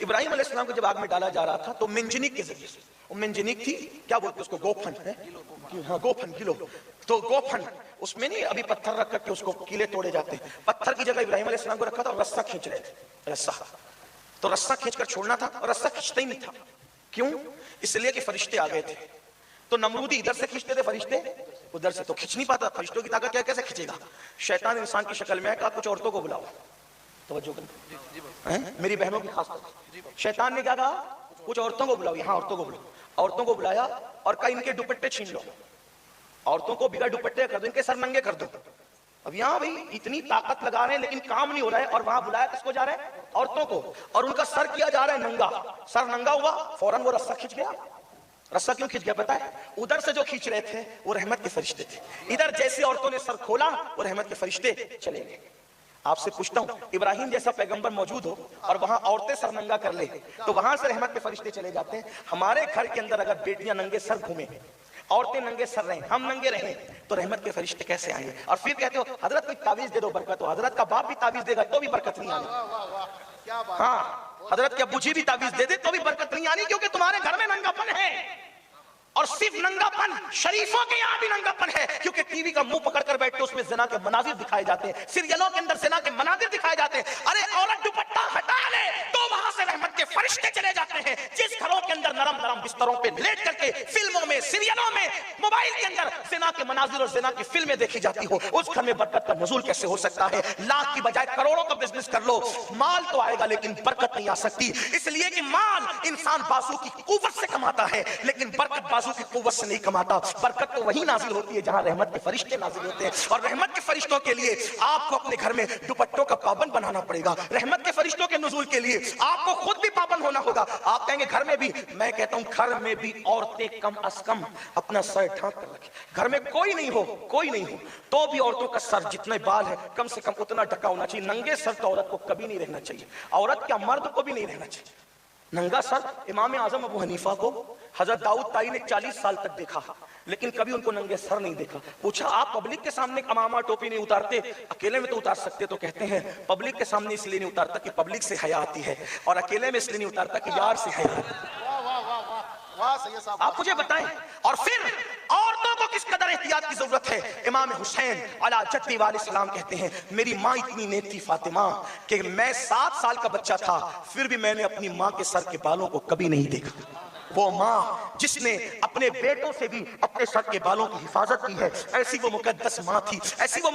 ابراہیم علیہ السلام کو جب آگ میں ڈالا جا رہا تھا تو منجنیق کے ذریعے سے، وہ منجنیق تھی، کیا بولتے اس کو، گوپھن ہے، ہاں گوپھن کلو، تو گوپھن اس میں نہیں ابھی پتھر رکھ کر کے اس کو کیلے توڑے جاتے ہیں، پتھر کی جگہ ابراہیم علیہ السلام کو رکھا تھا اور رسہ کھینچ رہے تھے، رسہ، تو رسہ کھینچ کر چھوڑنا تھا اور رسہ کھینچتا ہی نہیں تھا، کیوں؟ اس لیے کہ فرشتے آ گئے تھے، تو نمرودی ادھر سے کھینچتے تھے، فرشتے ادھر سے، تو کھینچ نہیں پاتا، فرشتوں کی طاقت کیا کیسے کھینچے گا؟ شیطان انسان کی شکل میں ہے، کہا کچھ عورتوں کو بلاؤ، توجہ کریں میری بہنوں کی خاص طور، شیطان نے کیا کہا؟ کچھ عورتوں کو بلاؤ، یہاں عورتوں کو بلاؤ، عورتوں کو بلایا اور کہا ان کے دوپٹے چھین لو، عورتوں کو بغیر دوپٹے کر دو، ان کے سر ننگے کر دو۔ اب یہاں بھئی اتنی طاقت لگا رہے ہیں لیکن کام نہیں ہو رہا ہے، اور وہاں بلایا کس کو جا رہے ہیں؟ عورتوں کو، اور ان کا سر کیا جا رہا ہے ننگا، سر ننگا ہوا، فوراً وہ رسہ کھینچ گیا۔ رسہ کیوں کھینچ گیا پتا ہے؟ ادھر سے جو کھینچ رہے تھے وہ رحمت کے فرشتے تھے، ادھر جیسے عورتوں نے سر کھولا وہ رحمت کے فرشتے چلے گئے۔ آپ سے پوچھتا ہوں، ابراہیم جیسا پیغمبر موجود ہو اور وہاں عورتیں سر ننگا کر لے تو وہاں سے رحمت کے فرشتے چلے جاتے ہیں۔ ہمارے گھر کے اندر اگر بیٹیاں ننگے سر گھومیں، عورتیں ننگے سر رہیں، ہم ننگے رہیں، تو رحمت کے فرشتے کیسے آئیں گے؟ اور پھر کہتے ہو حضرت کوئی تعویذ دے دو برکت ہو، حضرت کا باپ بھی تعویذ دے گا تو بھی برکت نہیں آنی، ہاں حضرت کے ابو جی بھی تعویذ دے دے تو بھی برکت نہیں آنی، کیونکہ تمہارے گھر میں ننگا پن ہے، اور صرف ننگا پن شریفوں کے یہاں بھی ننگا پن ہے، کیونکہ ٹی وی کا منہ پکڑ کر بیٹھتے اس میں زنا کے مناظر دکھائے جاتے ہیں، سیریلوں کے اندر زنا کے مناظر دکھائے جاتے ہیں۔ ارے عورت دوپٹہ ہٹا لے تو وہاں سے رحمت کے فرشتے چلے جاتے ہیں۔ جس گھروں کے اندر نرم نرم بستروں پہ لیٹ کر کے فلموں میں، سیریلوں میں، موبائل کے اندر زنا کے مناظر اور زنا کی فلمیں دیکھی جاتی ہو، اس گھر میں برکت کا نزول کیسے ہو سکتا ہے؟ لاکھ کی بجائے کروڑوں کا بزنس کر لو، مال تو آئے گا لیکن برکت نہیں آ سکتی، اس لیے کہ مال انسان بازو کی قوت سے کماتا ہے لیکن برکت بازو کی قوت سے نہیں کماتا۔ برکت تو وہی نازل ہوتی ہے جہاں رحمت کے فرشتے نازل ہوتے ہیں، اور رحمت کے فرشتوں کے لیے آپ کو اپنے گھر میں دوپٹوں کا پابند بنانا پڑے گا۔ رحمت کے فرشتوں کے نزول کے لیے آپ کو خود بھی پابند ہونا ہوگا۔ آپ کہیں گے گھر میں بھی، میں کہتا ہوں گھر میں بھی عورتیں کم از کم اپنا سر ڈھانک کر رکھیں۔ گھر میں کوئی نہیں ہو تو بھی عورتوں کا سر جتنے بال ہے کم سے کم اتنا ڈھکا ہونا چاہیے۔ ننگے سر تو عورت کو کبھی نہیں رہنا چاہیے، عورت کیا مرد کو بھی نہیں رہنا چاہیے ننگا سر۔ امام اعظم ابو حنیفہ کو حضرت داؤد طائی نے 40 سال تک دیکھا لیکن کبھی ان کو ننگے سر نہیں دیکھا۔ پوچھا آپ پبلک کے سامنے امامہ ٹوپی نہیں اتارتے، اکیلے میں تو اتار سکتے؟ تو کہتے ہیں پبلک کے سامنے اس لیے نہیں اتارتا کہ پبلک سے حیا آتی ہے، اور اکیلے میں اس لیے نہیں اتارتا کہ یار سے حیا آتی ہے۔ آپ مجھے بتائیں، اور پھر عورتوں کو کس قدر احتیاط کی ضرورت ہے؟ امام حسین علی جدی علیہ السلام کہتے ہیں میری ماں اتنی نیک تھی فاطمہ کہ میں 7 سال کا بچہ تھا پھر بھی میں نے اپنی ماں کے سر کے بالوں کو کبھی نہیں دیکھا۔ وہ ماں جس نے اپنے بیٹوں سے بھی اپنے سر کے بالوں کی حفاظت کی ہے، ایسی وہ مقدس ماں تھی، ایسی وہ